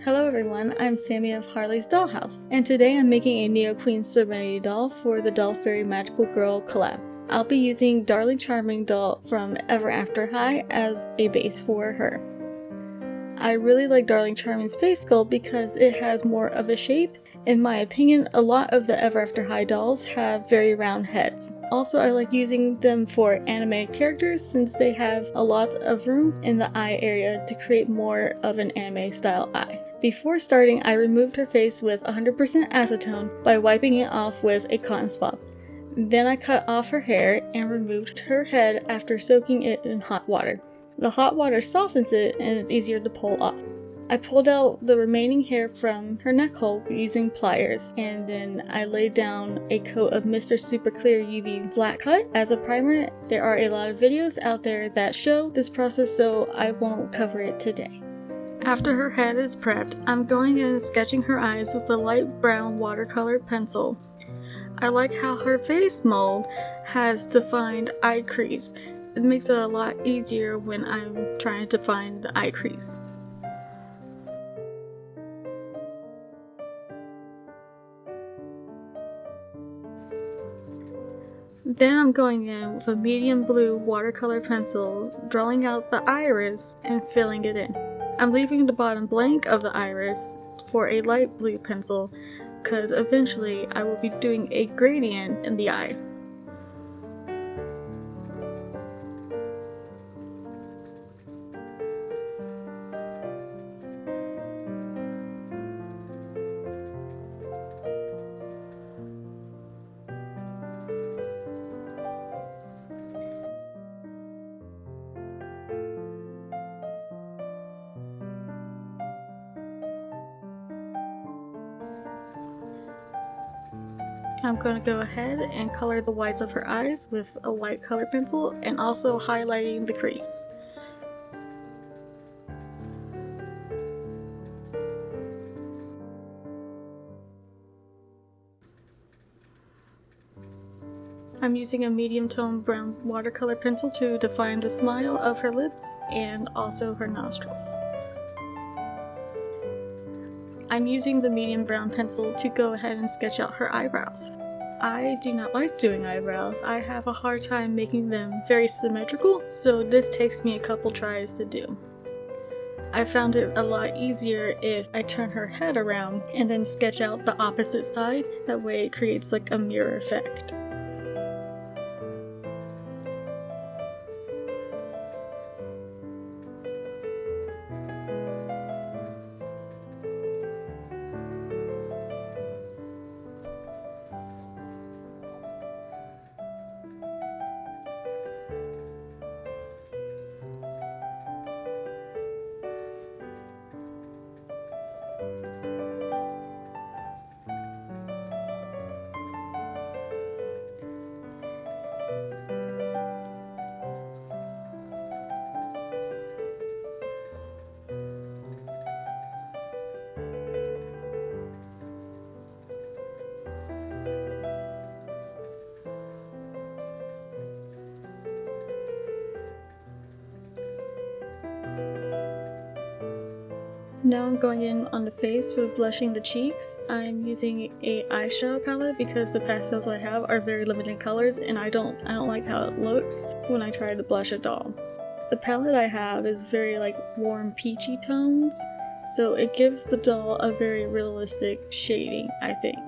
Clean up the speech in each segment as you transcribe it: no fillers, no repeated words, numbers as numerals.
Hello everyone, I'm Sammy of Harley's Dollhouse, and today I'm making a Neo Queen Serenity doll for the Doll Fairy Magical Girl collab. I'll be using Darling Charming doll from Ever After High as a base for her. I really like Darling Charming's face sculpt because it has more of a shape. In my opinion, a lot of the Ever After High dolls have very round heads. Also, I like using them for anime characters since they have a lot of room in the eye area to create more of an anime style eye. Before starting, I removed her face with 100% acetone by wiping it off with a cotton swab. Then I cut off her hair and removed her head after soaking it in hot water. The hot water softens it and it's easier to pull off. I pulled out the remaining hair from her neck hole using pliers, and then I laid down a coat of Mr. Super Clear UV Flat Cut as a primer. There are a lot of videos out there that show this process, so I won't cover it today. After her head is prepped, I'm going in and sketching her eyes with a light brown watercolor pencil. I like how her face mold has defined eye crease. It makes it a lot easier when I'm trying to define the eye crease. Then I'm going in with a medium blue watercolor pencil, drawing out the iris and filling it in. I'm leaving the bottom blank of the iris for a light blue pencil because eventually I will be doing a gradient in the eye. I'm going to go ahead and color the whites of her eyes with a white color pencil and also highlighting the crease. I'm using a medium tone brown watercolor pencil to define the smile of her lips and also her nostrils. I'm using the medium brown pencil to go ahead and sketch out her eyebrows. I do not like doing eyebrows. I have a hard time making them very symmetrical, so this takes me a couple tries to do. I found it a lot easier if I turn her head around and then sketch out the opposite side. That way it creates like a mirror effect. Now I'm going in on the face with blushing the cheeks. I'm using a eyeshadow palette because the pastels I have are very limited colors and I don't like how it looks when I try to blush a doll. The palette I have is very like warm peachy tones, so it gives the doll a very realistic shading, I think.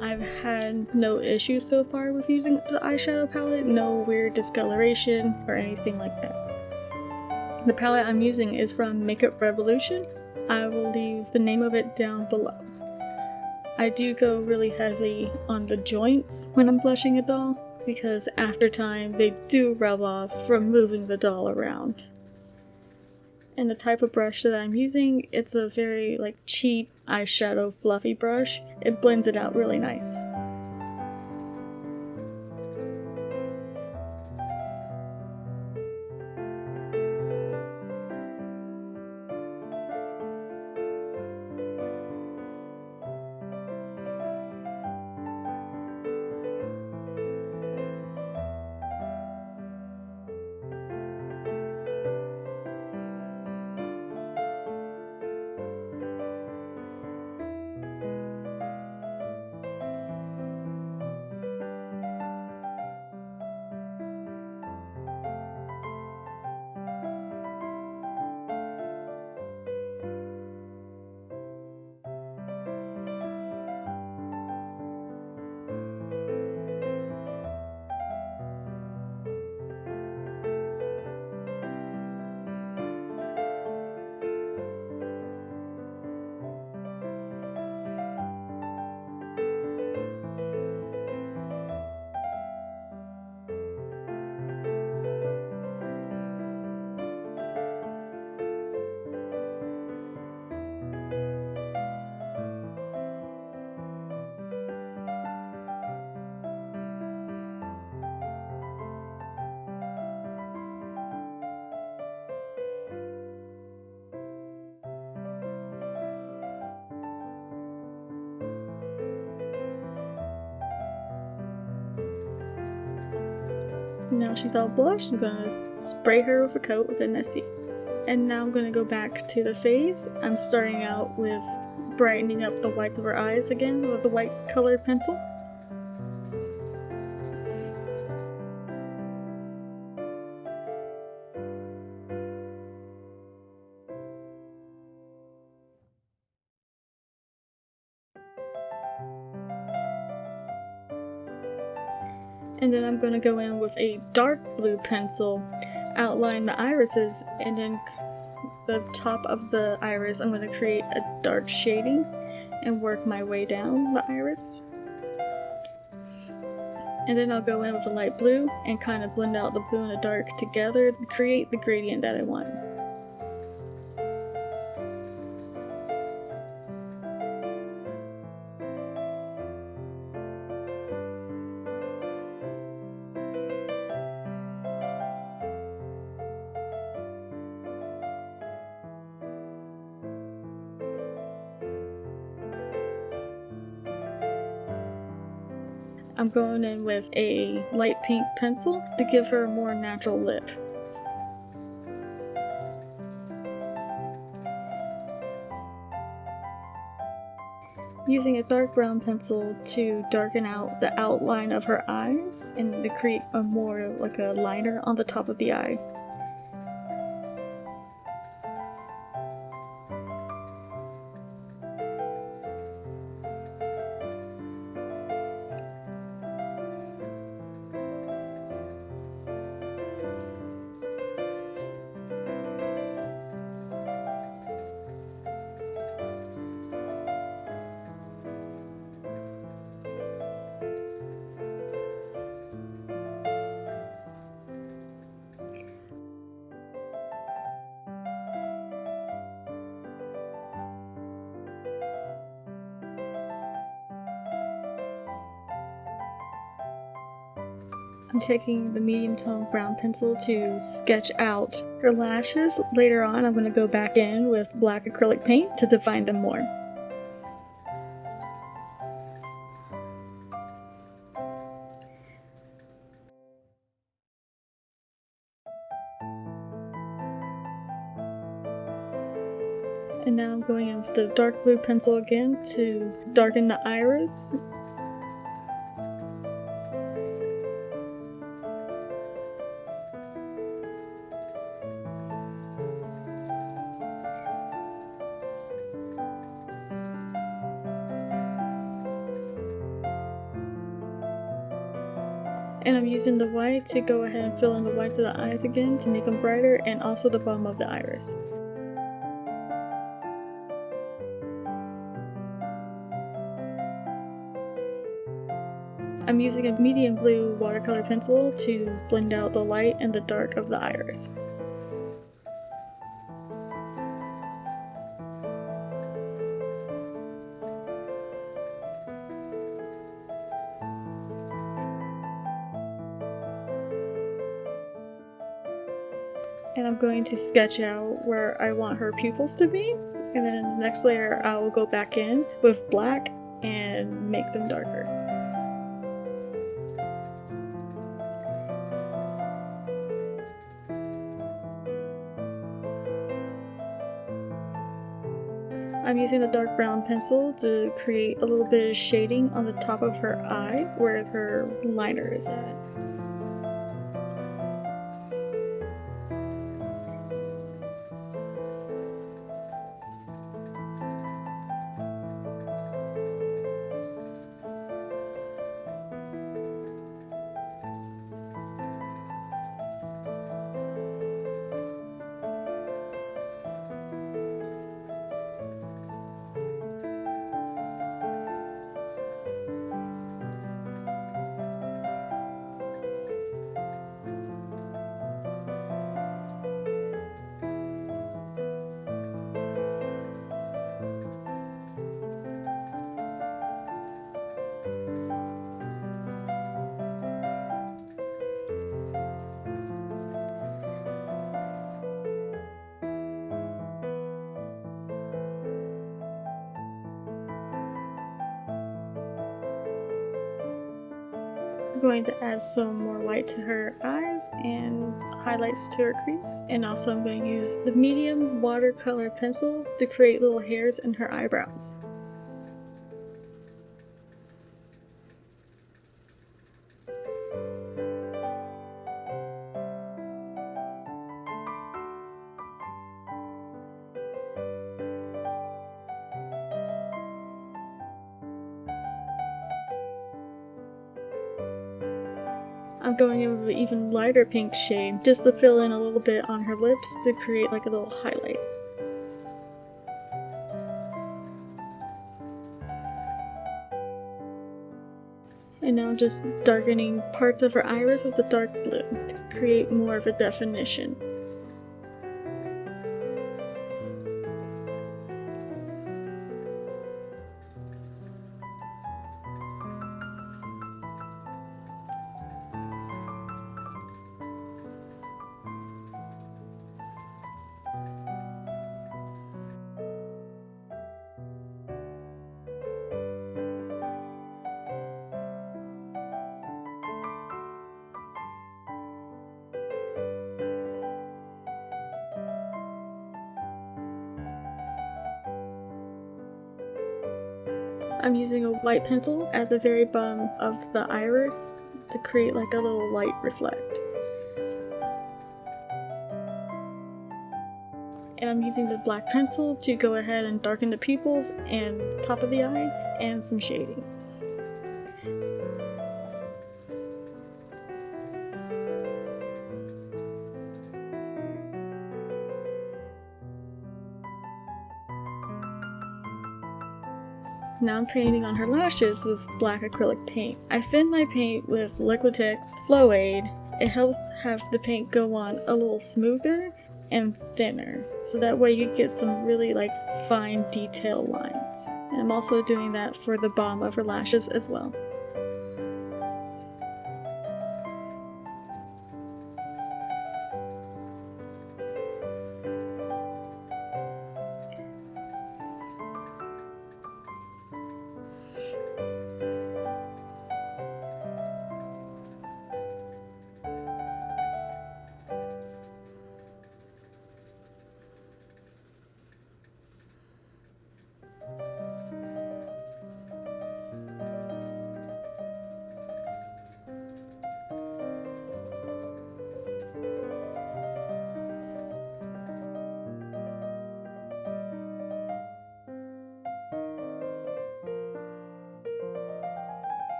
I've had no issues so far with using the eyeshadow palette, no weird discoloration or anything like that. The palette I'm using is from Makeup Revolution. I will leave the name of it down below. I do go really heavy on the joints when I'm blushing a doll because after time they do rub off from moving the doll around. And the type of brush that I'm using, it's a very like cheap eyeshadow fluffy brush. It blends it out really nice. Now she's all blushed. I'm gonna spray her with a coat with an SC. And now I'm gonna go back to the face. I'm starting out with brightening up the whites of her eyes again with the white colored pencil. And then I'm going to go in with a dark blue pencil, outline the irises, and then the top of the iris I'm going to create a dark shading and work my way down the iris. And then I'll go in with a light blue and kind of blend out the blue and the dark together to create the gradient that I want. I'm going in with a light pink pencil to give her a more natural lip. Using a dark brown pencil to darken out the outline of her eyes and to create a more like a liner on the top of the eye. I'm taking the medium tone brown pencil to sketch out her lashes. Later on, I'm going to go back in with black acrylic paint to define them more. And now I'm going in with the dark blue pencil again to darken the iris. And I'm using the white to go ahead and fill in the whites of the eyes again to make them brighter, and also the bottom of the iris. I'm using a medium blue watercolor pencil to blend out the light and the dark of the iris. And I'm going to sketch out where I want her pupils to be, and then in the next layer I will go back in with black and make them darker. I'm using the dark brown pencil to create a little bit of shading on the top of her eye where her liner is at. going to add some more white to her eyes and highlights to her crease. And also I'm going to use the medium watercolor pencil to create little hairs in her eyebrows. I'm going in with an even lighter pink shade just to fill in a little bit on her lips to create like a little highlight. And now I'm just darkening parts of her iris with the dark blue to create more of a definition. I'm using a white pencil at the very bottom of the iris to create like a little light reflect. And I'm using the black pencil to go ahead and darken the pupils and top of the eye and some shading. Now I'm painting on her lashes with black acrylic paint. I fill my paint with Liquidtex Flow Aid. It helps have the paint go on a little smoother and thinner, so that way you get some really like fine detail lines. And I'm also doing that for the bottom of her lashes as well.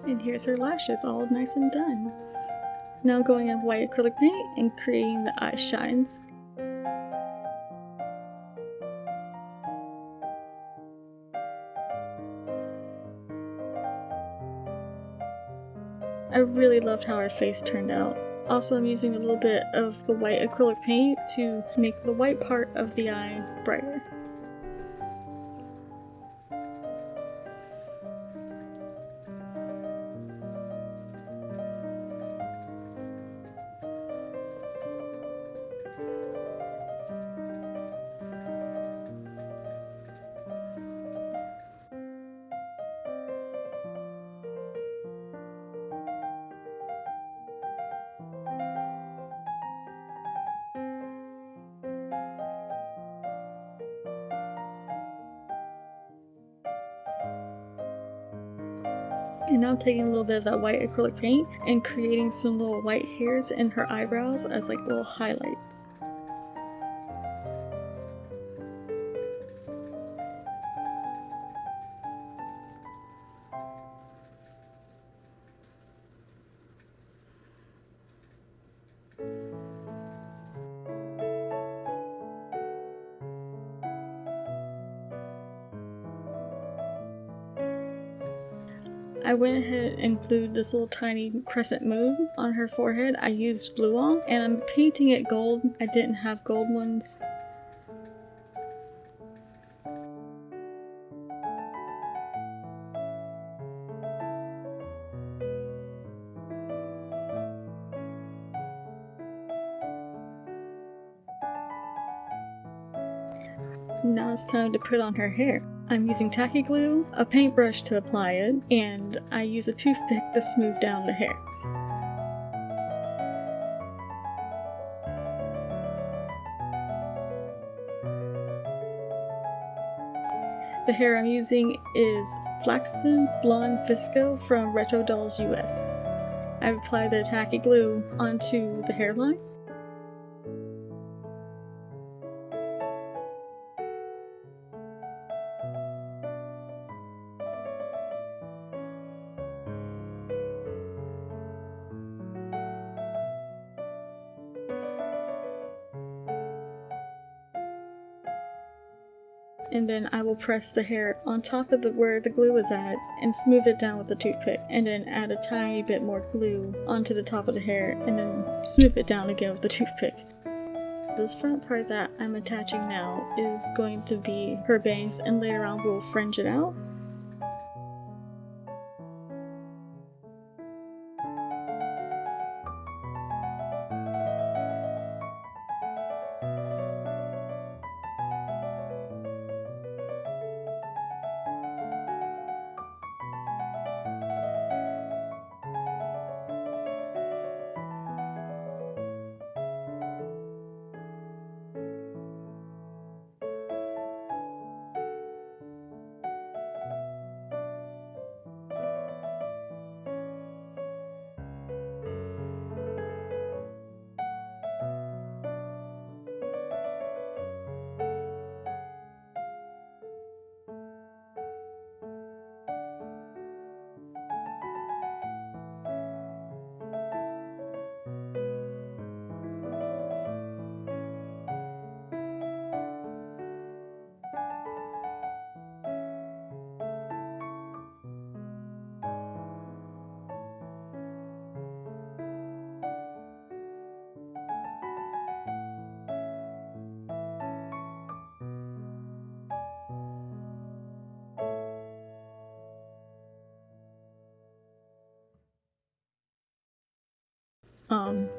And here's her lashes all nice and done. Now going in white acrylic paint and creating the eye shines. I really loved how her face turned out. Also, I'm using a little bit of the white acrylic paint to make the white part of the eye brighter. And now I'm taking a little bit of that white acrylic paint and creating some little white hairs in her eyebrows as like little highlights. I went ahead and glued this little tiny crescent moon on her forehead. I used glue on, and I'm painting it gold. I didn't have gold ones. Now it's time to put on her hair. I'm using Tacky Glue, a paintbrush to apply it, and I use a toothpick to smooth down the hair. The hair I'm using is Flaxen Blonde Viscose from Retrodoll's US. I've applied the Tacky Glue onto the hairline. And then I will press the hair on top of where the glue is at and smooth it down with a toothpick, and then add a tiny bit more glue onto the top of the hair and then smooth it down again with the toothpick. This front part that I'm attaching now is going to be her bangs, and later on we'll fringe it out.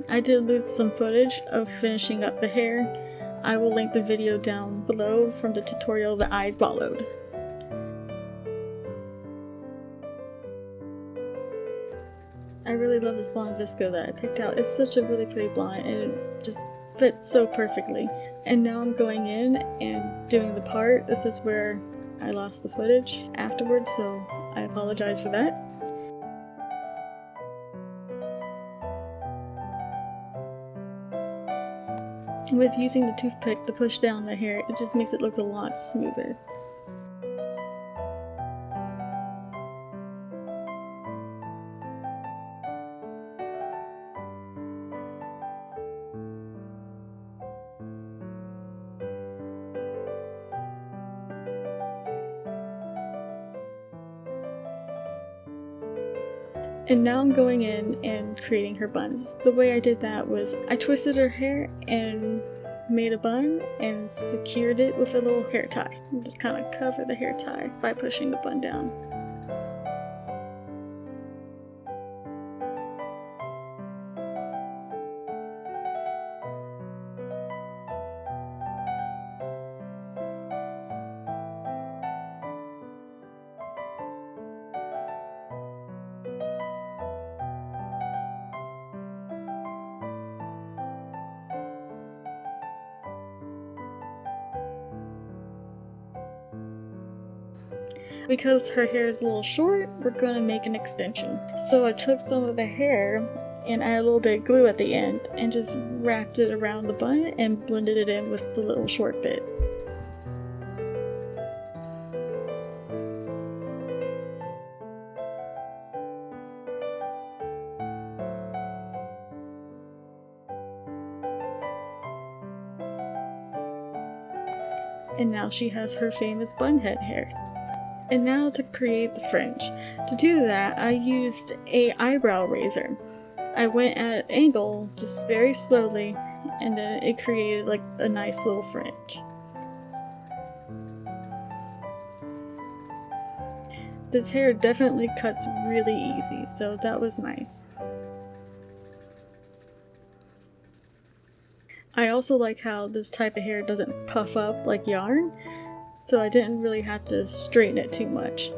I did lose some footage of finishing up the hair. I will link the video down below from the tutorial that I followed. I really love this blonde visco that I picked out. It's such a really pretty blonde and it just fits so perfectly. And now I'm going in and doing the part. This is where I lost the footage afterwards, so I apologize for that. With using the toothpick to push down the hair, it just makes it look a lot smoother. And now I'm going in and creating her buns. The way I did that was I twisted her hair and made a bun and secured it with a little hair tie. And just kind of cover the hair tie by pushing the bun down. Because her hair is a little short, we're going to make an extension. So I took some of the hair and added a little bit of glue at the end and just wrapped it around the bun and blended it in with the little short bit. And now she has her famous bun head hair. And now to create the fringe. To do that, I used a eyebrow razor. I went at an angle, just very slowly, and then it created like a nice little fringe. This hair definitely cuts really easy, so that was nice. I also like how this type of hair doesn't puff up like yarn, so I didn't really have to straighten it too much.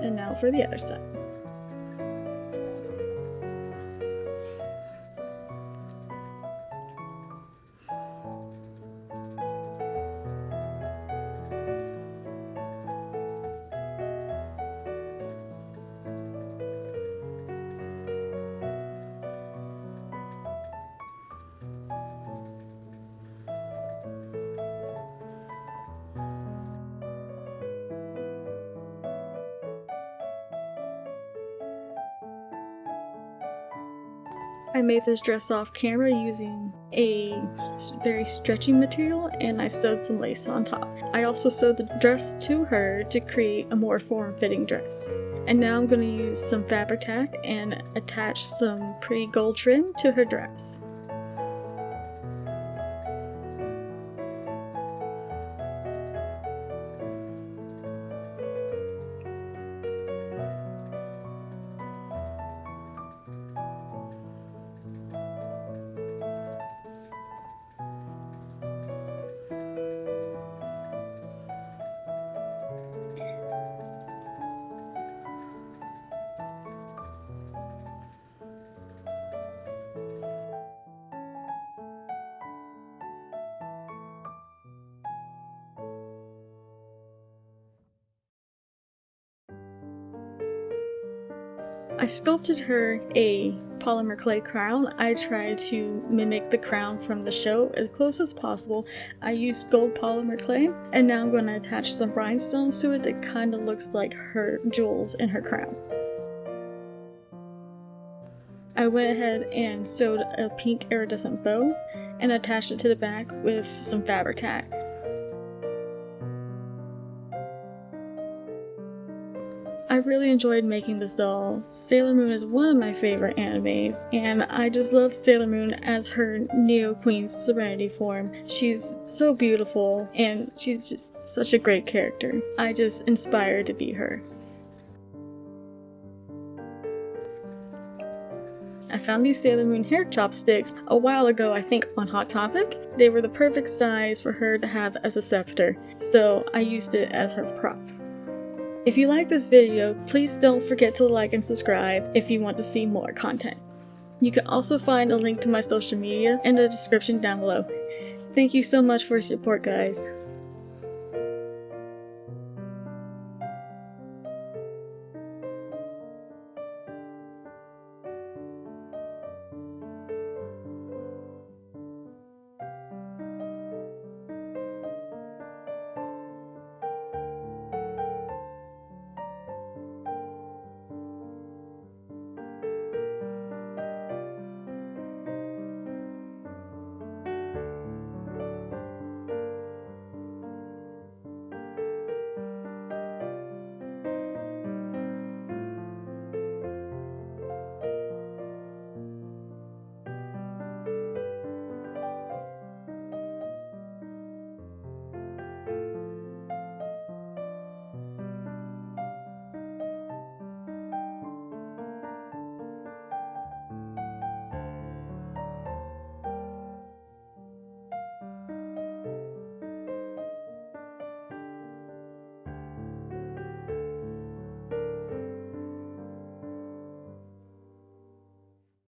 And now for the other side. I made this dress off camera using a very stretchy material, and I sewed some lace on top. I also sewed the dress to her to create a more form-fitting dress. And now I'm going to use some fabric tack and attach some pretty gold trim to her dress. I sculpted her a polymer clay crown. I tried to mimic the crown from the show as close as possible. I used gold polymer clay, and now I'm going to attach some rhinestones to it that kind of looks like her jewels in her crown. I went ahead and sewed a pink iridescent bow and attached it to the back with some fabric tack. I really enjoyed making this doll. Sailor Moon is one of my favorite animes, and I just love Sailor Moon as her Neo Queen Serenity form. She's so beautiful, and she's just such a great character. I just inspired to be her. I found these Sailor Moon hair chopsticks a while ago, I think on Hot Topic. They were the perfect size for her to have as a scepter, so I used it as her prop. If you like this video, please don't forget to like and subscribe if you want to see more content. You can also find a link to my social media in the description down below. Thank you so much for your support, guys.